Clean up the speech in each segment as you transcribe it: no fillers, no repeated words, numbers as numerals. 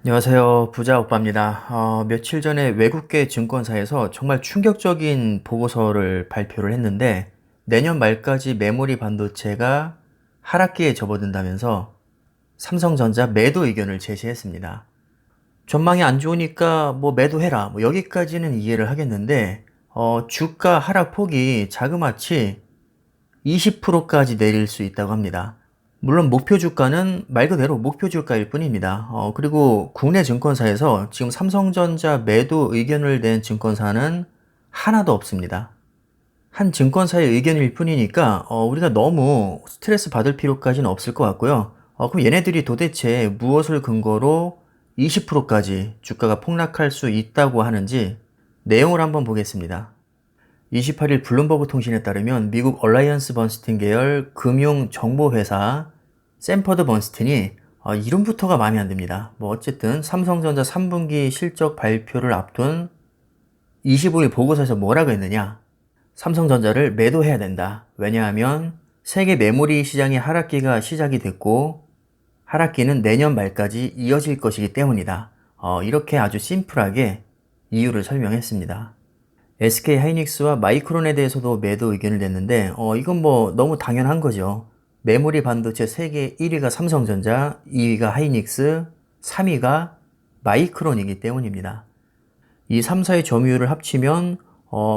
안녕하세요. 부자 오빠입니다. 며칠 전에 외국계 증권사에서 정말 충격적인 보고서를 발표를 했는데 내년 말까지 메모리 반도체가 하락기에 접어든다면서 삼성전자 매도 의견을 제시했습니다. 전망이 안 좋으니까 뭐 매도해라. 뭐 여기까지는 이해를 하겠는데 주가 하락 폭이 자그마치 20%까지 내릴 수 있다고 합니다. 물론 목표 주가는 말 그대로 목표 주가일 뿐입니다. 그리고 국내 증권사에서 지금 삼성전자 매도 의견을 낸 증권사는 하나도 없습니다. 한 증권사의 의견일 뿐이니까 우리가 너무 스트레스 받을 필요까지는 없을 것 같고요. 그럼 얘네들이 도대체 무엇을 근거로 20%까지 주가가 폭락할 수 있다고 하는지 내용을 한번 보겠습니다. 28일 블룸버그 통신에 따르면 미국 얼라이언스 번스틴 계열 금융정보회사 샘퍼드 번스틴이 이름부터가 마음에 안 듭니다. 뭐 어쨌든 삼성전자 3분기 실적 발표를 앞둔 25일 보고서에서 뭐라고 했느냐? 삼성전자를 매도해야 된다. 왜냐하면 세계 메모리 시장의 하락기가 시작이 됐고 하락기는 내년 말까지 이어질 것이기 때문이다. 이렇게 아주 심플하게 이유를 설명했습니다. SK 하이닉스와 마이크론에 대해서도 매도 의견을 냈는데 이건 뭐 너무 당연한 거죠. 메모리 반도체 세계 1위가 삼성전자, 2위가 하이닉스, 3위가 마이크론이기 때문입니다. 이 3사의 점유율을 합치면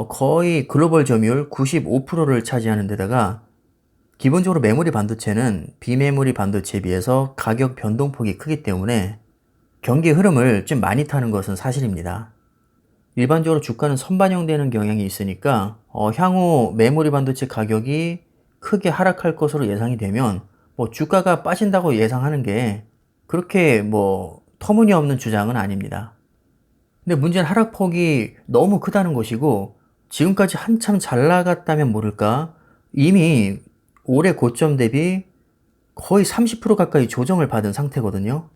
거의 글로벌 점유율 95%를 차지하는 데다가 기본적으로 메모리 반도체는 비메모리 반도체에 비해서 가격 변동폭이 크기 때문에 경기 흐름을 좀 많이 타는 것은 사실입니다. 일반적으로 주가는 선반영되는 경향이 있으니까 향후 메모리 반도체 가격이 크게 하락할 것으로 예상이 되면 뭐 주가가 빠진다고 예상하는 게 그렇게 뭐 터무니없는 주장은 아닙니다. 근데 문제는 하락폭이 너무 크다는 것이고 지금까지 한참 잘 나갔다면 모를까 이미 올해 고점 대비 거의 30% 가까이 조정을 받은 상태거든요.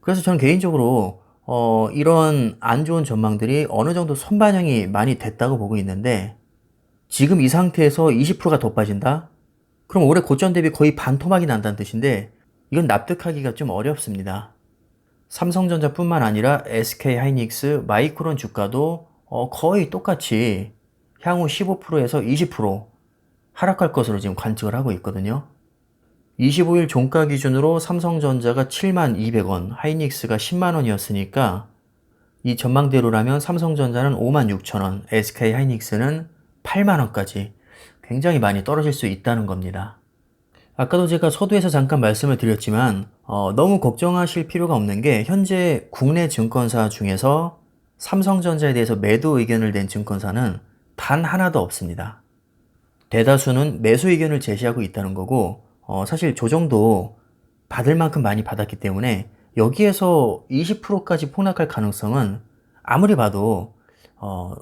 그래서 저는 개인적으로 이런 안 좋은 전망들이 어느 정도 선반영이 많이 됐다고 보고 있는데 지금 이 상태에서 20%가 더 빠진다? 그럼 올해 고점 대비 거의 반토막이 난다는 뜻인데 이건 납득하기가 좀 어렵습니다. 삼성전자뿐만 아니라 SK 하이닉스, 마이크론 주가도 거의 똑같이 향후 15%에서 20% 하락할 것으로 지금 관측을 하고 있거든요. 25일 종가 기준으로 삼성전자가 72,200원, 하이닉스가 100,000원이었으니까 이 전망대로라면 삼성전자는 56,000원, SK 하이닉스는 80,000원까지 굉장히 많이 떨어질 수 있다는 겁니다. 아까도 제가 서두에서 잠깐 말씀을 드렸지만 너무 걱정하실 필요가 없는 게 현재 국내 증권사 중에서 삼성전자에 대해서 매도 의견을 낸 증권사는 단 하나도 없습니다. 대다수는 매수 의견을 제시하고 있다는 거고 사실 조정도 받을 만큼 많이 받았기 때문에 여기에서 20%까지 폭락할 가능성은 아무리 봐도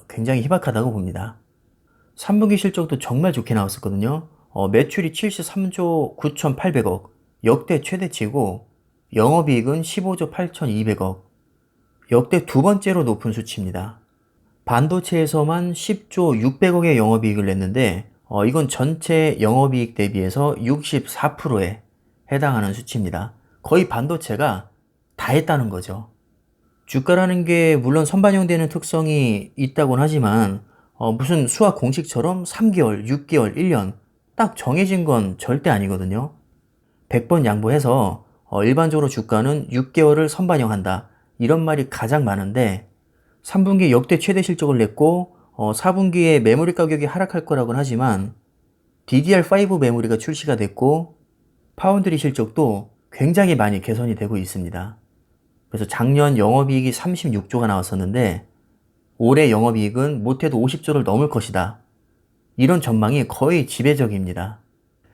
굉장히 희박하다고 봅니다. 3분기 실적도 정말 좋게 나왔었거든요. 매출이 73조 9,800억, 역대 최대치고 영업이익은 15조 8,200억, 역대 두 번째로 높은 수치입니다. 반도체에서만 10조 600억의 영업이익을 냈는데 이건 전체 영업이익 대비해서 64%에 해당하는 수치입니다. 거의 반도체가 다 했다는 거죠. 주가라는 게 물론 선반영되는 특성이 있다곤 하지만 무슨 수학 공식처럼 3개월, 6개월, 1년 딱 정해진 건 절대 아니거든요. 100번 양보해서 일반적으로 주가는 6개월을 선반영한다. 이런 말이 가장 많은데 3분기 역대 최대 실적을 냈고 4분기에 메모리 가격이 하락할 거라고는 하지만 DDR5 메모리가 출시가 됐고 파운드리 실적도 굉장히 많이 개선이 되고 있습니다. 그래서 작년 영업이익이 36조가 나왔었는데 올해 영업이익은 못해도 50조를 넘을 것이다. 이런 전망이 거의 지배적입니다.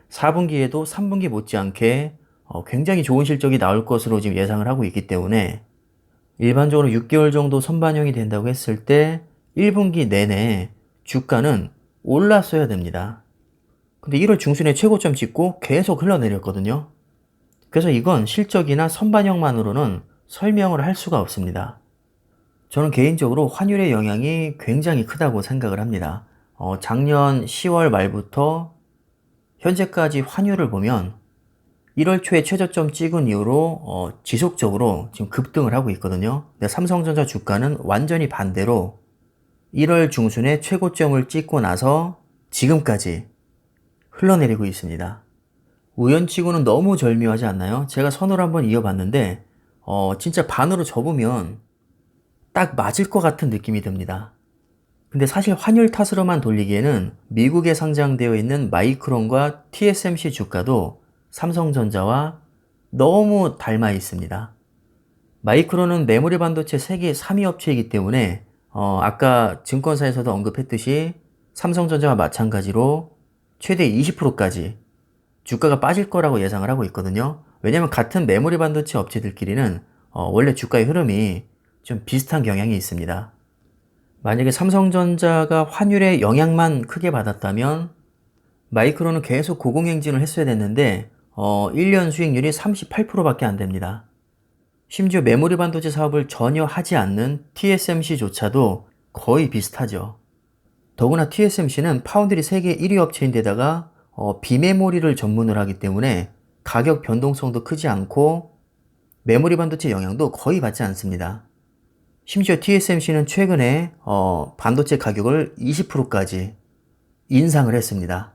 4분기에도 3분기 못지않게 굉장히 좋은 실적이 나올 것으로 지금 예상을 하고 있기 때문에 일반적으로 6개월 정도 선반영이 된다고 했을 때 1분기 내내 주가는 올랐어야 됩니다. 근데 1월 중순에 최고점 찍고 계속 흘러내렸거든요. 그래서 이건 실적이나 선반영만으로는 설명을 할 수가 없습니다. 저는 개인적으로 환율의 영향이 굉장히 크다고 생각을 합니다. 작년 10월 말부터 현재까지 환율을 보면 1월 초에 최저점 찍은 이후로 지속적으로 지금 급등을 하고 있거든요. 근데 삼성전자 주가는 완전히 반대로 1월 중순에 최고점을 찍고 나서 지금까지 흘러내리고 있습니다. 우연치고는 너무 절묘하지 않나요? 제가 선호를 한번 이어봤는데 진짜 반으로 접으면 딱 맞을 것 같은 느낌이 듭니다. 근데 사실 환율 탓으로만 돌리기에는 미국에 상장되어 있는 마이크론과 TSMC 주가도 삼성전자와 너무 닮아 있습니다. 마이크론은 메모리 반도체 세계 3위 업체이기 때문에 아까 증권사에서도 언급했듯이 삼성전자와 마찬가지로 최대 20%까지 주가가 빠질 거라고 예상을 하고 있거든요. 왜냐면 같은 메모리 반도체 업체들끼리는 원래 주가의 흐름이 좀 비슷한 경향이 있습니다. 만약에 삼성전자가 환율의 영향만 크게 받았다면 마이크론은 계속 고공행진을 했어야 됐는데 1년 수익률이 38%밖에 안 됩니다. 심지어 메모리 반도체 사업을 전혀 하지 않는 TSMC조차도 거의 비슷하죠. 더구나 TSMC는 파운드리 세계 1위 업체인데다가 비메모리를 전문을 하기 때문에 가격 변동성도 크지 않고 메모리 반도체 영향도 거의 받지 않습니다. 심지어 TSMC는 최근에 반도체 가격을 20%까지 인상을 했습니다.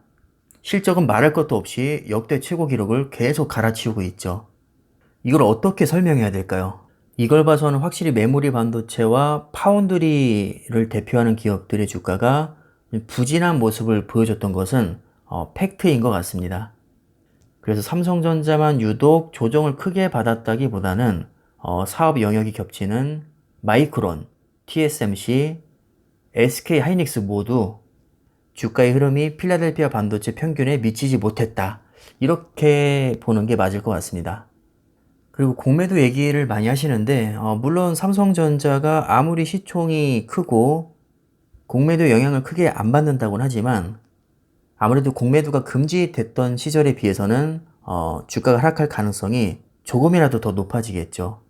실적은 말할 것도 없이 역대 최고 기록을 계속 갈아치우고 있죠. 이걸 어떻게 설명해야 될까요? 이걸 봐서는 확실히 메모리 반도체와 파운드리를 대표하는 기업들의 주가가 부진한 모습을 보여줬던 것은 팩트인 것 같습니다. 그래서 삼성전자만 유독 조정을 크게 받았다기보다는 사업 영역이 겹치는 마이크론, TSMC, SK 하이닉스 모두 주가의 흐름이 필라델피아 반도체 평균에 미치지 못했다. 이렇게 보는 게 맞을 것 같습니다. 그리고 공매도 얘기를 많이 하시는데 물론 삼성전자가 아무리 시총이 크고 공매도 영향을 크게 안 받는다고는 하지만 아무래도 공매도가 금지됐던 시절에 비해서는 주가가 하락할 가능성이 조금이라도 더 높아지겠죠.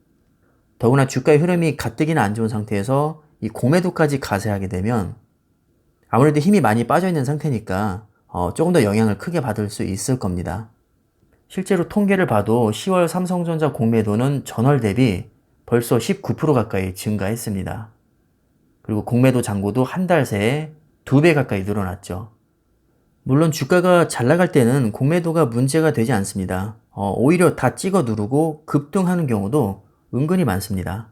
더구나 주가의 흐름이 가뜩이나 안 좋은 상태에서 이 공매도까지 가세하게 되면 아무래도 힘이 많이 빠져 있는 상태니까 조금 더 영향을 크게 받을 수 있을 겁니다. 실제로 통계를 봐도 10월 삼성전자 공매도는 전월 대비 벌써 19% 가까이 증가했습니다. 그리고 공매도 잔고도 한 달 새에 2배 가까이 늘어났죠. 물론 주가가 잘 나갈 때는 공매도가 문제가 되지 않습니다. 오히려 다 찍어 누르고 급등하는 경우도 은근히 많습니다.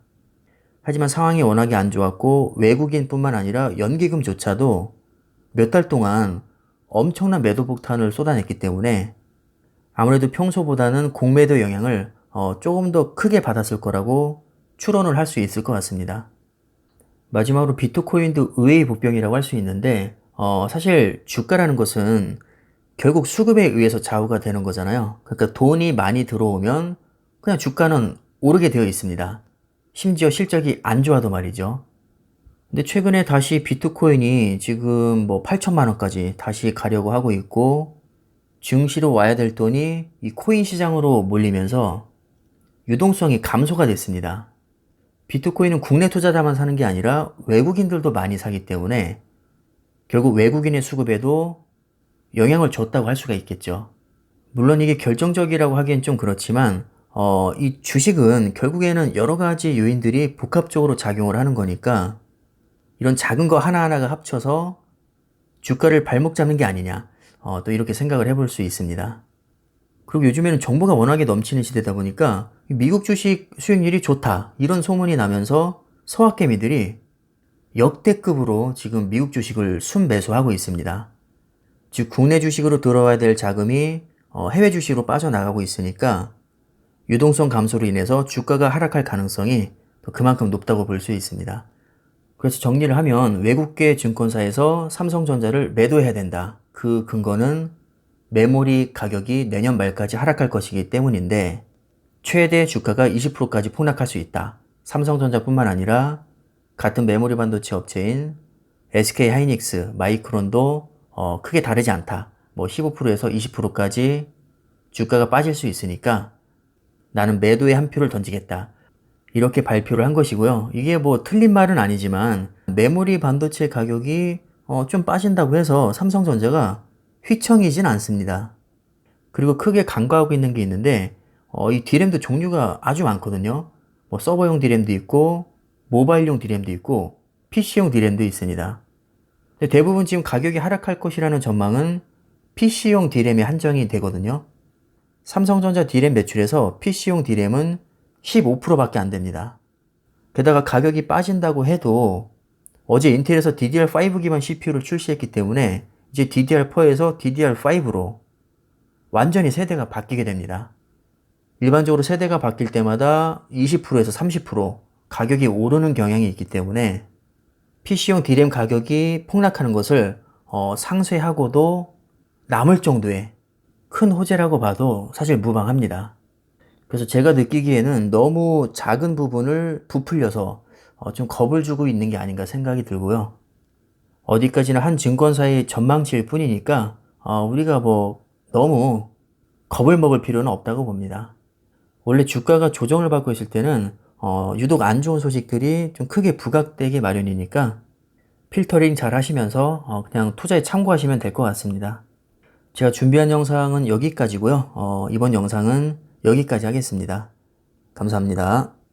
하지만 상황이 워낙에 안 좋았고 외국인뿐만 아니라 연기금조차도 몇 달 동안 엄청난 매도 폭탄을 쏟아냈기 때문에 아무래도 평소보다는 공매도 영향을 조금 더 크게 받았을 거라고 추론을 할 수 있을 것 같습니다. 마지막으로 비트코인도 의외의 복병이라고 할 수 있는데 사실 주가라는 것은 결국 수급에 의해서 좌우가 되는 거잖아요. 그러니까 돈이 많이 들어오면 그냥 주가는 오르게 되어 있습니다. 심지어 실적이 안 좋아도 말이죠. 근데 최근에 다시 비트코인이 지금 뭐 8천만 원까지 다시 가려고 하고 있고 증시로 와야 될 돈이 이 코인 시장으로 몰리면서 유동성이 감소가 됐습니다. 비트코인은 국내 투자자만 사는 게 아니라 외국인들도 많이 사기 때문에 결국 외국인의 수급에도 영향을 줬다고 할 수가 있겠죠. 물론 이게 결정적이라고 하기엔 좀 그렇지만 이 주식은 결국에는 여러 가지 요인들이 복합적으로 작용을 하는 거니까 이런 작은 거 하나하나가 합쳐서 주가를 발목 잡는 게 아니냐 또 이렇게 생각을 해볼 수 있습니다. 그리고 요즘에는 정보가 워낙에 넘치는 시대다 보니까 미국 주식 수익률이 좋다 이런 소문이 나면서 서학개미들이 역대급으로 지금 미국 주식을 순매수하고 있습니다. 즉 국내 주식으로 들어와야 될 자금이 해외 주식으로 빠져나가고 있으니까 유동성 감소로 인해서 주가가 하락할 가능성이 그만큼 높다고 볼 수 있습니다. 그래서 정리를 하면 외국계 증권사에서 삼성전자를 매도해야 된다. 그 근거는 메모리 가격이 내년 말까지 하락할 것이기 때문인데 최대 주가가 20%까지 폭락할 수 있다. 삼성전자뿐만 아니라 같은 메모리 반도체 업체인 SK 하이닉스, 마이크론도 크게 다르지 않다. 뭐 15%에서 20%까지 주가가 빠질 수 있으니까 나는 매도에 한 표를 던지겠다. 이렇게 발표를 한 것이고요. 이게 뭐 틀린 말은 아니지만 메모리 반도체 가격이 좀 빠진다고 해서 삼성전자가 휘청이진 않습니다. 그리고 크게 간과하고 있는 게 있는데 이 D램도 종류가 아주 많거든요. 뭐 서버용 D램도 있고 모바일용 D램도 있고 PC용 D램도 있습니다. 근데 대부분 지금 가격이 하락할 것이라는 전망은 PC용 D램에 한정이 되거든요. 삼성전자 D램 매출에서 PC용 D램은 15%밖에 안 됩니다. 게다가 가격이 빠진다고 해도 어제 인텔에서 DDR5 기반 CPU를 출시했기 때문에 이제 DDR4에서 DDR5로 완전히 세대가 바뀌게 됩니다. 일반적으로 세대가 바뀔 때마다 20%에서 30% 가격이 오르는 경향이 있기 때문에 PC용 D램 가격이 폭락하는 것을 상쇄하고도 남을 정도의 큰 호재라고 봐도 사실 무방합니다. 그래서 제가 느끼기에는 너무 작은 부분을 부풀려서 좀 겁을 주고 있는 게 아닌가 생각이 들고요. 어디까지나 한 증권사의 전망치일 뿐이니까 우리가 뭐 너무 겁을 먹을 필요는 없다고 봅니다. 원래 주가가 조정을 받고 있을 때는 유독 안 좋은 소식들이 좀 크게 부각되기 마련이니까 필터링 잘 하시면서 그냥 투자에 참고하시면 될 것 같습니다. 제가 준비한 영상은 여기까지고요. 이번 영상은 여기까지 하겠습니다. 감사합니다.